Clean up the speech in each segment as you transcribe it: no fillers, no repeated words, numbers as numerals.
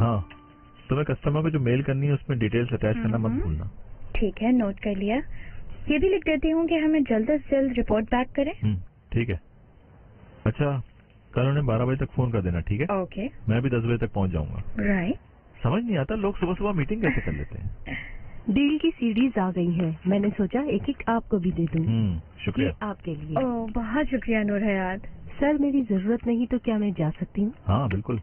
हाँ, तुम्हें कस्टमर को जो मेल करनी है उसमें डिटेल्स अटैच करना मत भूलना। ठीक है, नोट कर लिया। ये भी लिख देती हूँ कि हमें जल्द से जल्द रिपोर्ट बैक करें। ठीक है। अच्छा, कल उन्हें 12 बजे तक फोन कर देना, ठीक है? ओके। मैं भी 10 बजे तक पहुंच जाऊंगा। राइट। समझ नहीं आता लोग सुबह सुबह मीटिंग कैसे कर लेते हैं। डील की सीडीज आ गई हैं। मैंने सोचा एक एक आपको भी दे दूं। शुक्रिया। ये आपके लिए। ओह, बहुत शुक्रिया नूर हयात। सर, मेरी जरूरत नहीं तो क्या मैं जा सकती हूँ? हाँ बिल्कुल।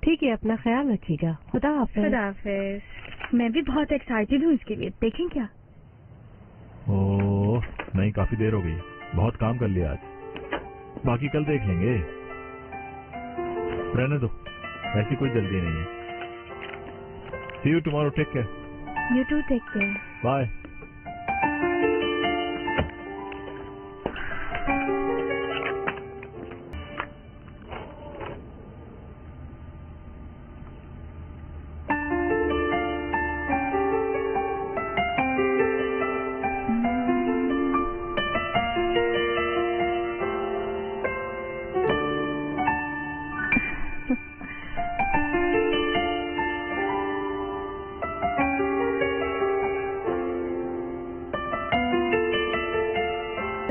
ठीक है, अपना ख्याल रखिएगा। खुदा हाफिज। खुदा हाफिज। मैं भी बहुत एक्साइटेड हूँ इसके लिए। देखें क्या? ओह नहीं, काफी देर हो गई, बहुत काम कर लिया आज। बाकी कल देख लेंगे, रहने दो, ऐसी कोई जल्दी नहीं है। See you tomorrow, take care. You too, take care. Bye.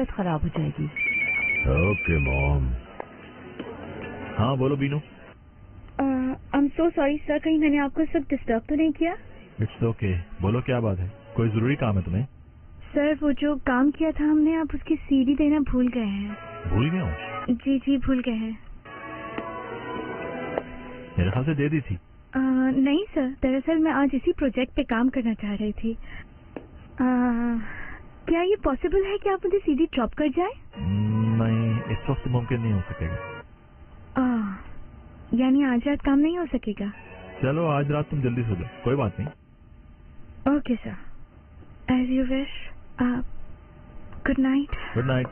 खराब हो जाएगी। Okay mom. हाँ बोलो Binu. I am so sorry sir, कहीं मैंने आपको इस वक्त डिस्टर्ब तो नहीं किया? इट्स ओके, बोलो क्या बात है, कोई जरूरी काम है तुम्हें? सर, वो जो काम किया था हमने, आप उसकी सीडी देना भूल गए हैं। भूल गया हूँ? जी जी, भूल गए हैं। मेरे ख्याल से दे दी थी। नहीं सर, दरअसल मैं आज इसी प्रोजेक्ट पे काम करना चाह रही थी। क्या ये पॉसिबल है कि आप मुझे सीडी ड्रॉप कर जाए? नहीं, इस वक्त मुमकिन नहीं हो सकेगा। यानी आज रात काम नहीं हो सकेगा? चलो आज रात तुम जल्दी सो जाओ, कोई बात नहीं। Okay sir, as you wish. Good night. Good night.